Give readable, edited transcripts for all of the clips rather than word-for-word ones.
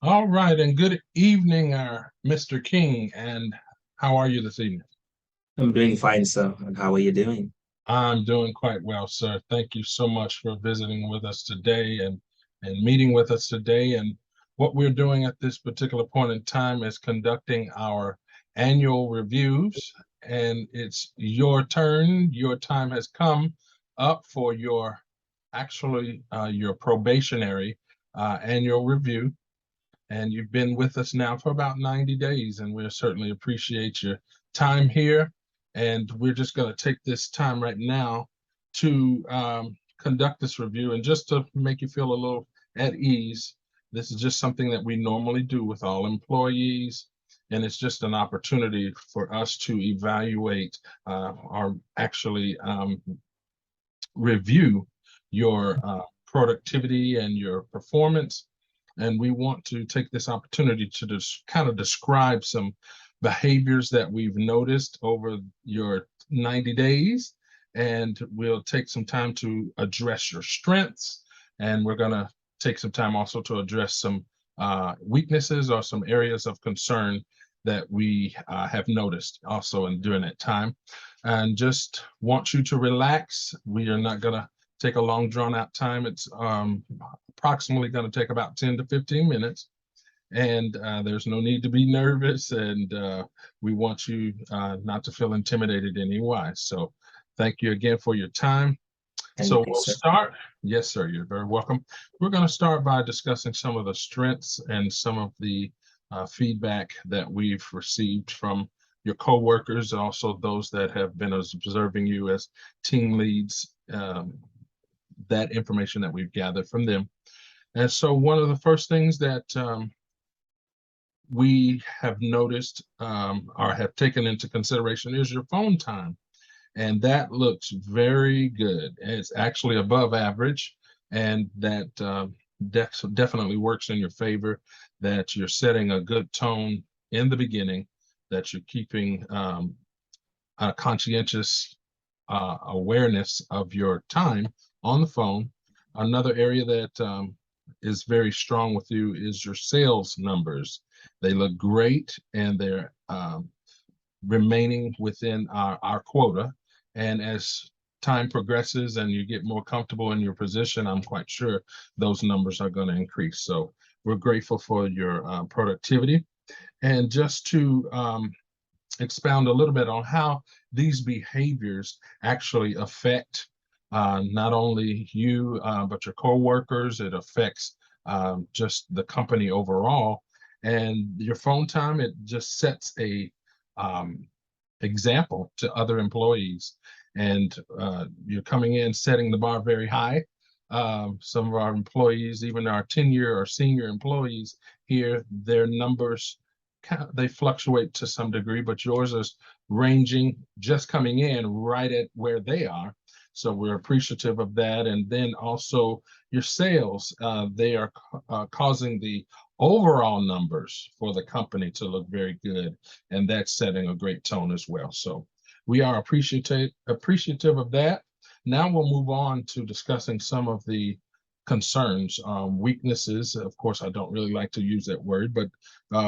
All right, and good evening, Mr. King. And how are you this evening? I'm doing fine, sir. And how are you doing? I'm doing quite well, sir. Thank you so much for visiting with us today and meeting with us today. And what we're doing at this particular point in time is conducting our annual reviews. And it's your turn. Your time has come up for your probationary annual review. And you've been with us now for about 90 days, and we certainly appreciate your time here. And we're just going to take this time right now to conduct this review. And just to make you feel a little at ease, this is just something that we normally do with all employees. And it's just an opportunity for us to evaluate or actually review your productivity and your performance. And we want to take this opportunity to just kind of describe some behaviors that we've noticed over your 90 days. And we'll take some time to address your strengths. And we're going to take some time also to address some weaknesses or some areas of concern that we have noticed also during that time. And just want you to relax. We are not going to take a long drawn out time. It's approximately going to take about 10 to 15 minutes. And there's no need to be nervous. And we want you not to feel intimidated in any way. So thank you again for your time. So Thank you, we'll sir. start. Yes, sir, you're very welcome. We're going to start by discussing some of the strengths and some of the feedback that we've received from your coworkers, also those that have been observing you as team leads, that information that we've gathered from them. And so one of the first things that we have noticed or have taken into consideration is your phone time. And that looks very good. It's actually above average, and that definitely works in your favor, that you're setting a good tone in the beginning, that you're keeping a conscientious awareness of your time on the phone. Another area that is very strong with you is your sales numbers. They look great, and they're remaining within our quota. And as time progresses and you get more comfortable in your position, I'm quite sure those numbers are going to increase. So we're grateful for your productivity. And just to expound a little bit on how these behaviors actually affect not only you, but your coworkers. It affects just the company overall. And your phone time, it just sets a um, example to other employees. And you're coming in setting the bar very high. Some of our employees, even our tenure or senior employees here, their numbers they fluctuate to some degree, but yours is ranging just coming in right at where they are. So we're appreciative of that. And then also your sales, they are causing the overall numbers for the company to look very good, and that's setting a great tone as well. So we are appreciative of that. Now we'll move on to discussing some of the concerns, weaknesses. Of course, I don't really like to use that word, but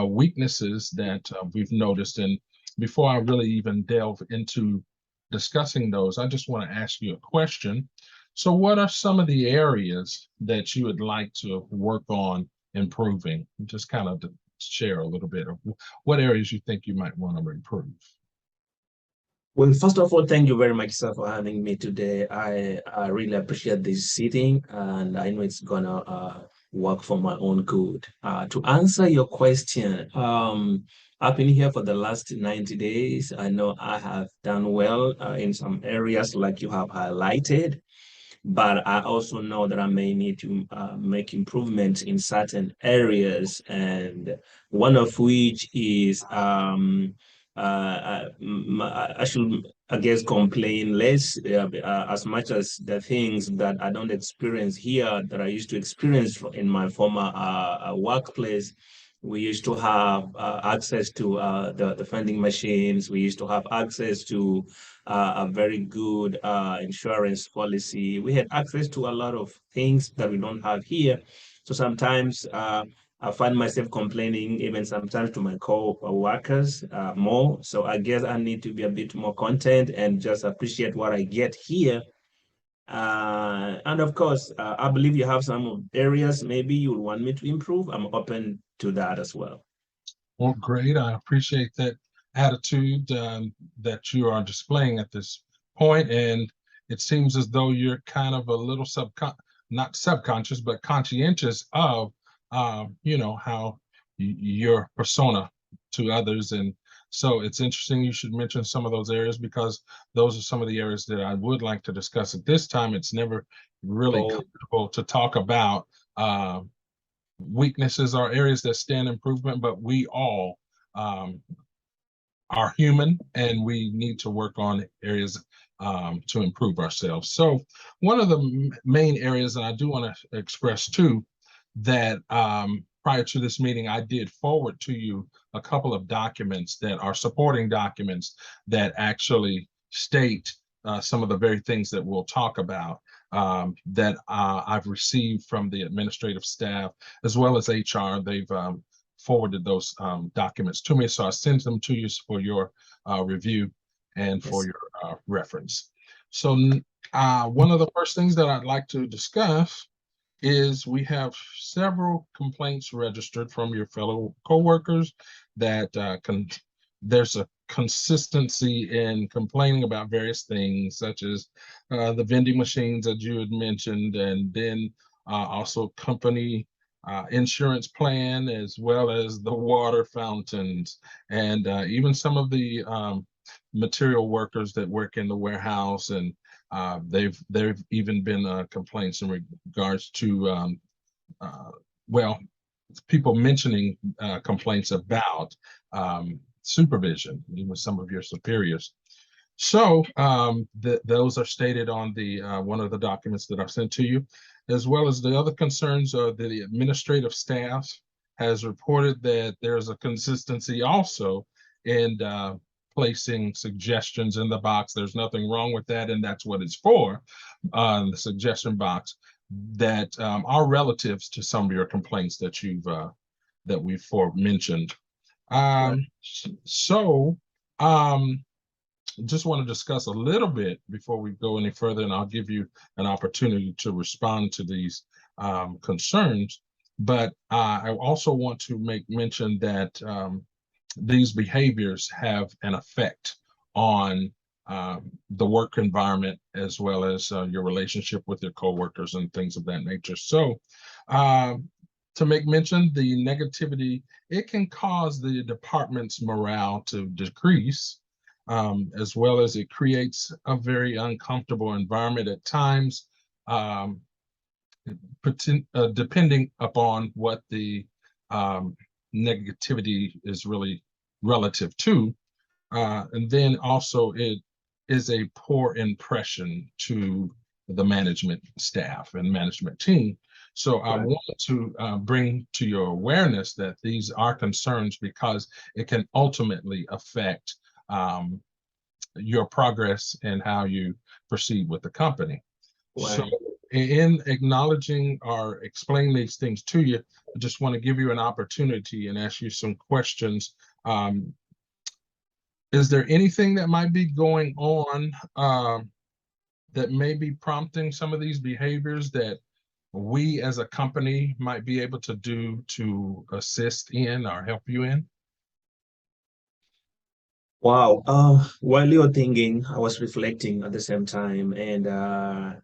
weaknesses that we've noticed. And before I really even delve into discussing those, I just want to ask you a question. So, what are some of the areas that you would like to work on improving? Just kind of to share a little bit of what areas you think you might want to improve. Well, first of all, thank you very much, sir, for having me today. I really appreciate this sitting, and I know it's gonna work for my own good. To answer your question, I've been here for the last 90 days. I know I have done well in some areas like you have highlighted, but I also know that I may need to make improvements in certain areas, and one of which is I should, I guess, complain less as much as the things that I don't experience here that I used to experience in my former workplace. We used to have access to the funding machines. We used to have access to a very good insurance policy. We had access to a lot of things that we don't have here. So sometimes I find myself complaining even sometimes to my co-workers more. So I guess I need to be a bit more content and just appreciate what I get here. And of course, I believe you have some areas maybe you want me to improve. I'm open to that as well. Well, great. I appreciate that attitude that you are displaying at this point, and it seems as though you're kind of a little not subconscious, but conscientious of, how your persona to others. And so it's interesting you should mention some of those areas because those are some of the areas that I would like to discuss at this time. It's never really Oh, comfortable to talk about. Weaknesses are areas that stand improvement, but we all um, are human and we need to work on areas to improve ourselves. So, one of the main areas, and I do want to express too, that prior to this meeting, I did forward to you a couple of documents that are supporting documents that actually state some of the very things that we'll talk about that I've received from the administrative staff as well as HR. They've forwarded those documents to me, so I send them to you for your review and for yes. your reference. So one of the first things that I'd like to discuss is we have several complaints registered from your fellow coworkers that there's a consistency in complaining about various things, such as the vending machines that you had mentioned, and then also company insurance plan, as well as the water fountains, and even some of the material workers that work in the warehouse, and they've even been complaints in regards to uh, well, people mentioning complaints about supervision, even some of your superiors. So those are stated on the one of the documents that I've sent to you, as well as the other concerns of the administrative staff has reported that there's a consistency also in placing suggestions in the box. There's nothing wrong with that, and that's what it's for, the suggestion box, that are relatives to some of your complaints that we've mentioned. Right. So um, just want to discuss a little bit before we go any further, and I'll give you an opportunity to respond to these concerns. But I also want to make mention that these behaviors have an effect on the work environment as well as your relationship with your coworkers and things of that nature. So, to make mention, the negativity, it can cause the department's morale to decrease, as well as it creates a very uncomfortable environment at times, um, depending upon what the negativity is really relative to. And then also it is a poor impression to the management staff and management team. So I Right. want to bring to your awareness that these are concerns because it can ultimately affect your progress and how you proceed with the company. So Right. in acknowledging or explaining these things to you, I just want to give you an opportunity and ask you some questions. Is there anything that might be going on that may be prompting some of these behaviors that we as a company might be able to do to assist in or help you in? Wow. While you're thinking, I was reflecting at the same time. And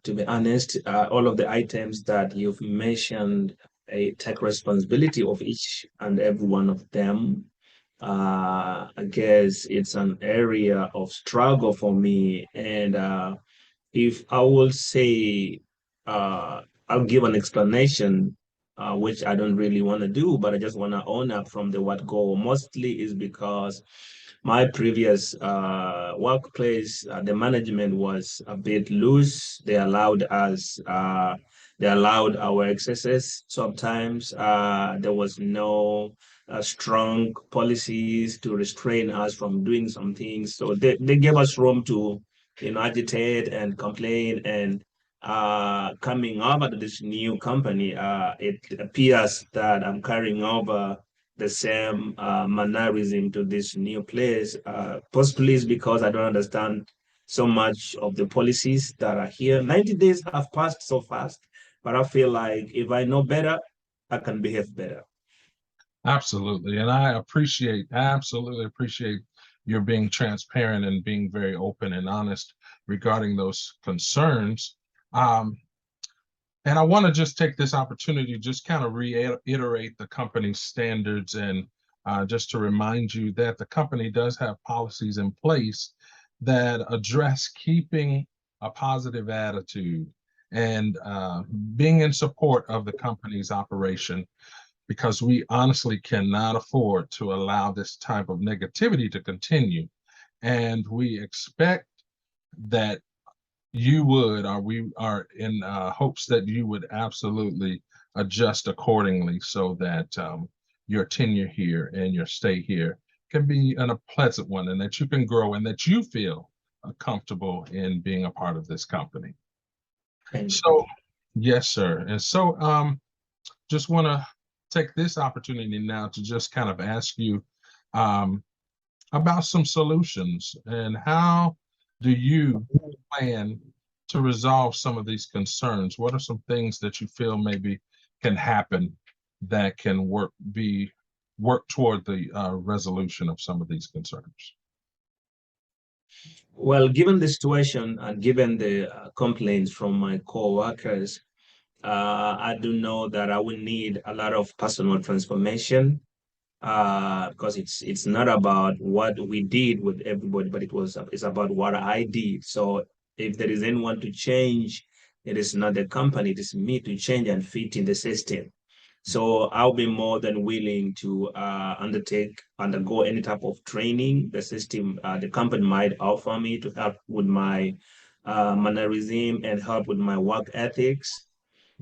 to be honest, all of the items that you've mentioned, I take responsibility of each and every one of them. I guess it's an area of struggle for me. And if I will say, I'll give an explanation, which I don't really want to do, but I just want to own up from the what go. Mostly is because my previous workplace, the management was a bit loose. They allowed our excesses. Sometimes there was no strong policies to restrain us from doing some things. So they gave us room to agitate and complain. And coming over to this new company, it appears that I'm carrying over the same mannerism to this new place. Possibly it's because I don't understand so much of the policies that are here. 90 days have passed so fast, but I feel like if I know better, I can behave better. Absolutely. And I absolutely appreciate your being transparent and being very open and honest regarding those concerns. Um, and I want to just take this opportunity to just kind of reiterate the company's standards and just to remind you that the company does have policies in place that address keeping a positive attitude and being in support of the company's operation, because we honestly cannot afford to allow this type of negativity to continue. And we expect that you would, or we are in hopes that you would absolutely adjust accordingly so that your tenure here and your stay here can be a pleasant one, and that you can grow and that you feel comfortable in being a part of this company. Thank So, yes, sir. And so, just want to take this opportunity now to just kind of ask you um, about some solutions and how do you plan to resolve some of these concerns? What are some things that you feel maybe can happen that can work toward the resolution of some of these concerns? Well, given the situation and given the complaints from my co-workers, I do know that I will need a lot of personal transformation because it's not about what we did with everybody, but it's about what I did. So if there is anyone to change, it is not the company, it is me to change and fit in the system. So I'll be more than willing to undergo any type of training the system, the company might offer me to help with my mannerism and help with my work ethics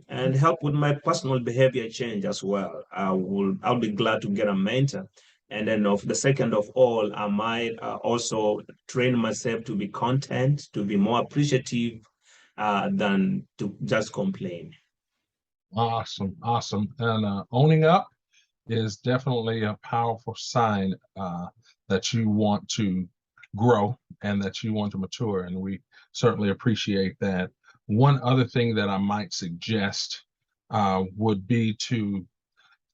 and help with my personal behavior change as well. I'll be glad to get a mentor. And then of the second of all, I might also train myself to be content, to be more appreciative than to just complain. Awesome, awesome. And owning up is definitely a powerful sign that you want to grow and that you want to mature. And we certainly appreciate that. One other thing that I might suggest would be to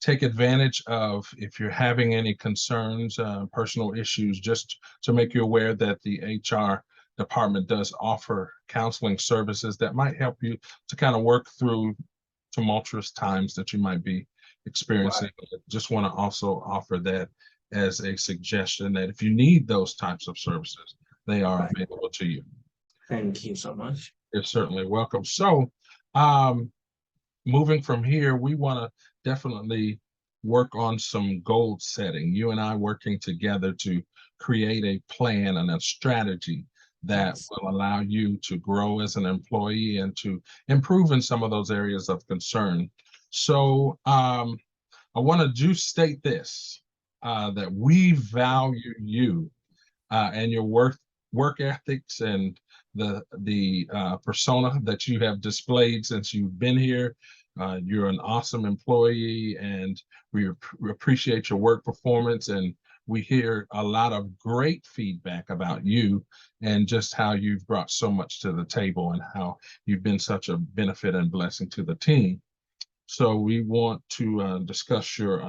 take advantage of, if you're having any concerns, personal issues, just to make you aware that the HR department does offer counseling services that might help you to kind of work through tumultuous times that you might be experiencing. Right. Just want to also offer that as a suggestion that if you need those types of services, they are Right. available to you. Thank you so much. You're certainly welcome. So, um, moving from here, we want to definitely work on some goal setting. You and I working together to create a plan and a strategy that Yes. will allow you to grow as an employee and to improve in some of those areas of concern. So I want to just state this, that we value you and your work ethics and the persona that you have displayed since you've been here. You're an awesome employee, and we appreciate your work performance. And we hear a lot of great feedback about you and just how you've brought so much to the table and how you've been such a benefit and blessing to the team. So we want to discuss your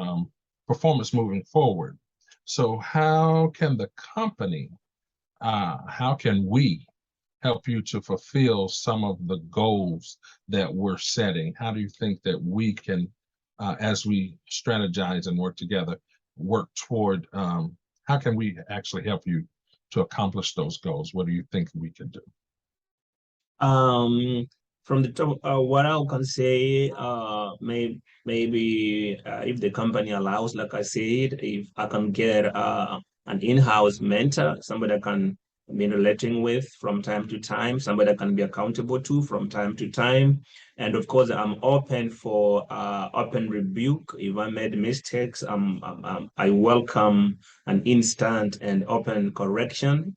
performance moving forward. So how can we help you to fulfill some of the goals that we're setting? How do you think that we can, as we strategize and work together, work toward, how can we actually help you to accomplish those goals? What do you think we can do? Um, from the top, what I can say, maybe if the company allows, like I said, if I can get an in-house mentor, somebody I can be relating with from time to time, somebody I can be accountable to from time to time. And of course, I'm open for open rebuke. If I made mistakes, I welcome an instant and open correction.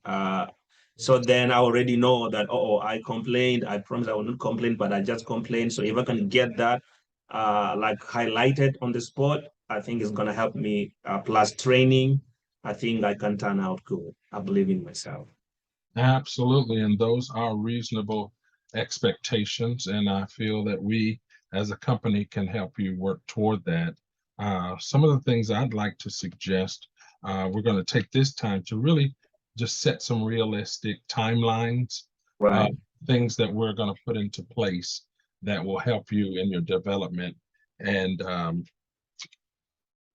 So then I already know that, oh, I complained. I promise I will not complain, but I just complained. So if I can get that like highlighted on the spot, I think it's gonna help me. Plus training, I think I can turn out good. I believe in myself. Absolutely, and those are reasonable expectations, and I feel that we as a company can help you work toward that. Some of the things I'd like to suggest, we're going to take this time to really just set some realistic timelines, uh, Right, things that we're going to put into place that will help you in your development. And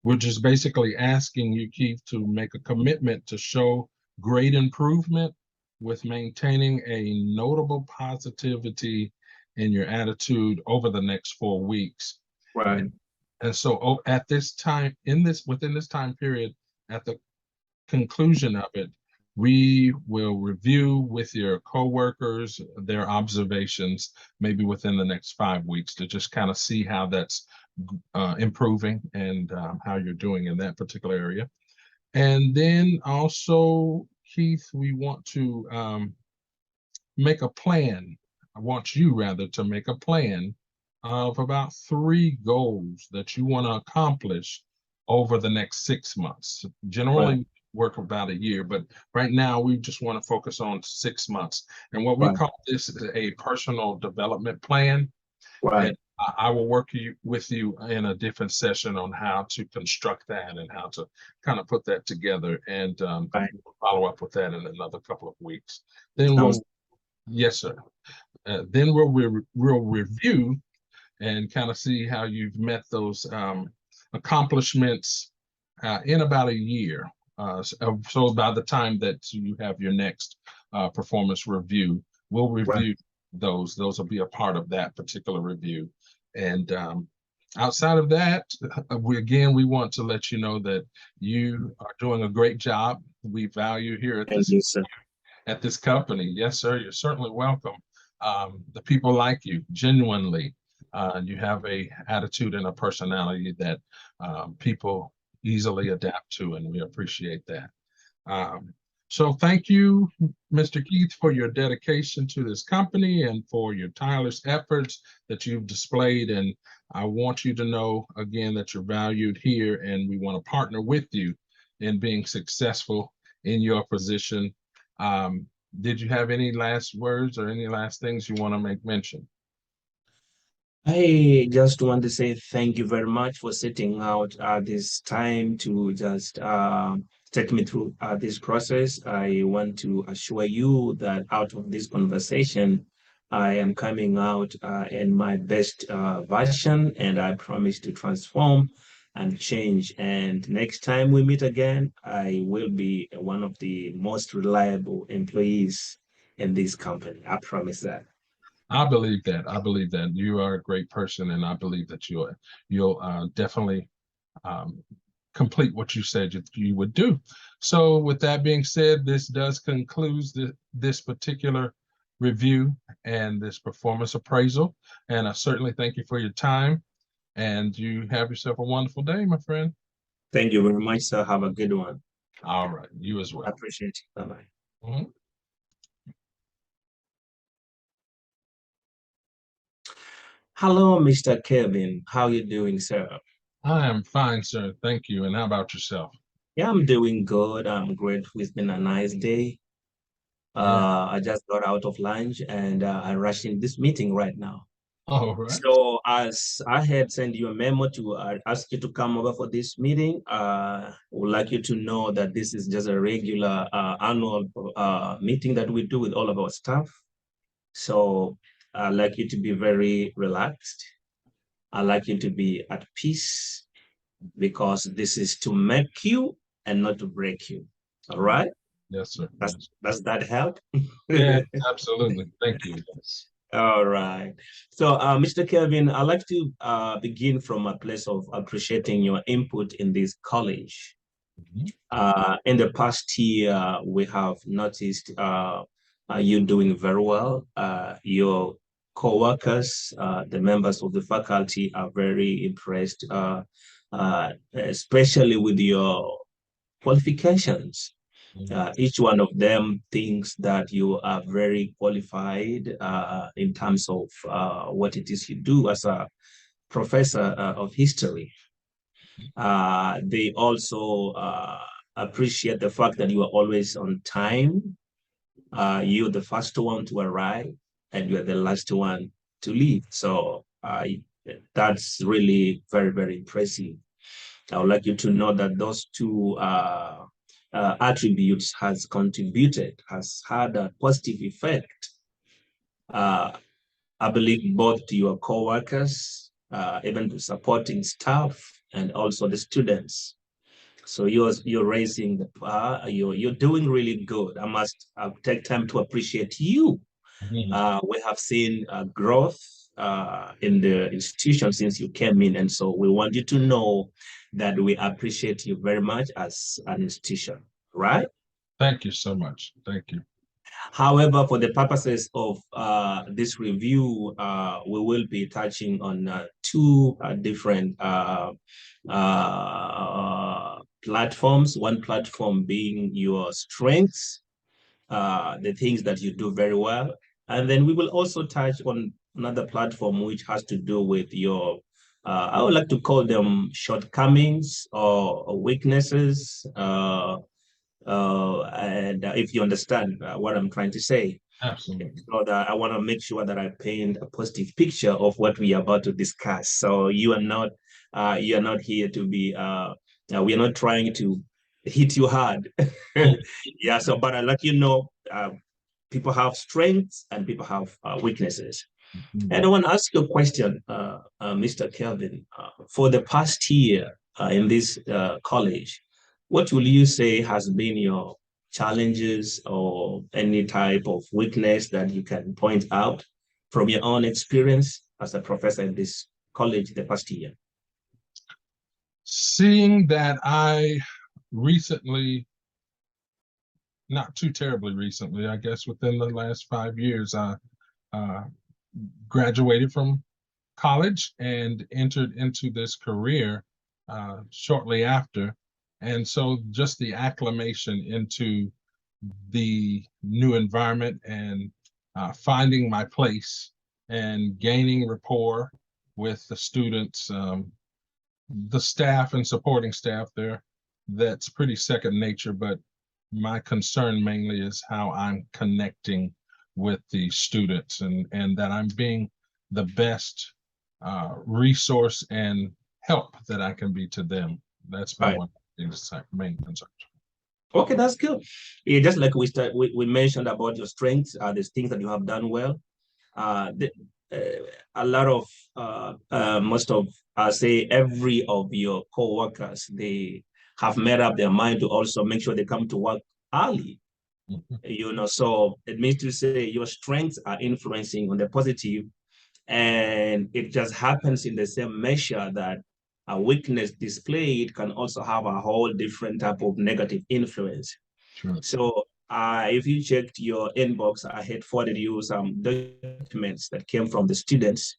we're just basically asking you, Keith, to make a commitment to show great improvement with maintaining a notable positivity in your attitude over the next 4 weeks. right, And, and so at this time, within this time period, at the conclusion of it, we will review with your coworkers their observations, maybe within the next 5 weeks, to just kind of see how that's improving and how you're doing in that particular area. And then also, Keith, we want to make a plan. I want you rather to make a plan of about 3 goals that you want to accomplish over the next 6 months. right, Generally work about a year, but right now we just want to focus on 6 months. And what we right, call this is a personal development plan. right, And I will work with you in a different session on how to construct that and how to kind of put that together. And right. we'll follow up with that in another couple of weeks. Then Sounds yes, sir. Then we'll review and kind of see how you've met those accomplishments in about a year. So by the time that you have your next performance review, we'll right. review those. Those will be a part of that particular review. And outside of that, we want to let you know that you are doing a great job. We value here Thank you, sir. at this company. Yes, sir. You're certainly welcome. The people like you genuinely. You have a attitude and a personality that people easily adapt to, and we appreciate that. Um, so thank you, Mr. Keith, for your dedication to this company and for your tireless efforts that you've displayed. And I want you to know again that you're valued here, and we want to partner with you in being successful in your position. Um, did you have any last words or any last things you want to make mention? I just want to say thank you very much for setting out this time to just take me through this process. I want to assure you that out of this conversation, I am coming out in my best version, and I promise to transform and change. And next time we meet again, I will be one of the most reliable employees in this company. I promise that. I believe that. I believe that you are a great person, and I believe that you'll definitely um, complete what you said you would do. So, with that being said, this does conclude this particular review and this performance appraisal. And I certainly thank you for your time. And you have yourself a wonderful day, my friend. Thank you very much, sir. Have a good one. All right, you as I well. appreciate it. Bye-bye. Mhm. Hello, Mr. Kevin. How you doing, sir? I am fine, sir. Thank you. And how about yourself? Yeah, I'm doing good. I'm grateful. It's been a nice day. Yeah. I just got out of lunch and I rushed in this meeting right now. All right. So as I had sent you a memo to ask you to come over for this meeting, would like you to know that this is just a regular annual meeting that we do with all of our staff. So I'd like you to be very relaxed. I'd like you to be at peace because this is to make you and not to break you. All All right. right? Yes, sir. That's, Yes. does that help? Yes, absolutely. Thank you. Yes. All right. So, Mr. Kelvin, I'd like to begin from a place of appreciating your input in this college. Mhm. In the past year, we have noticed you doing very well. Your co-workers, the members of the faculty are very impressed, especially with your qualifications. Mhm. Each one of them thinks that you are very qualified in terms of what it is you do as a professor of history. They also appreciate the fact that you are always on time. You're the first one to arrive, and you're the last one to leave. So that's really very, very impressive. I would like you to know that those two attributes has had a positive effect. Uh, I believe both to your co-workers, even to supporting staff, and also the students. So you're raising the bar. You're doing really good. I must take time to appreciate you. Mhm. We have seen growth in the institution since you came in, and so we want you to know that we appreciate you very much as an institution, right? Thank you so much. Thank you. However, for the purposes of this review, we will be touching on two different platforms. One platform being your strengths, the things that you do very well. And then we will also touch on another platform which has to do with your, I would like to call them shortcomings or weaknesses. And if you understand what I'm trying to say, Absolutely. so that I want to make sure that I paint a positive picture of what we are about to discuss. So you are not here to be, we are not trying to hit you hard. Yeah. So, but I let you know, people have strengths and people have weaknesses. And Mhm. I want to ask you a question, Mr. Kelvin. For the past year in this college, what will you say has been your challenges or any type of weakness that you can point out from your own experience as a professor in this college the past year? Seeing that I recently, not too terribly recently, I guess within the last 5 years, I uh, graduated from college and entered into this career shortly after. And so just the acclimation into the new environment and finding my place and gaining rapport with the students, the staff and supporting staff there, that's pretty second nature. But my concern mainly is how I'm connecting with the students and that I'm being the best resource and help that I can be to them. That's been Right. one of the main concerns. Okay, that's good. Yeah, just like we mentioned about your strengths, there's things that you have done well. The, a lot of most of say every of your co-workers, they have made up their mind to also make sure they come to work early. Mhm. So it means to say your strengths are influencing on the positive, and it just happens in the same measure that a weakness displayed can also have a whole different type of negative influence. Sure. So if you checked your inbox, I had forwarded you some documents that came from the students,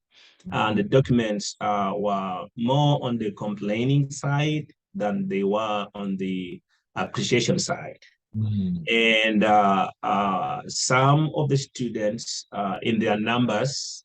and the documents were more on the complaining side than they were on the appreciation side. Mhm. And some of the students in their numbers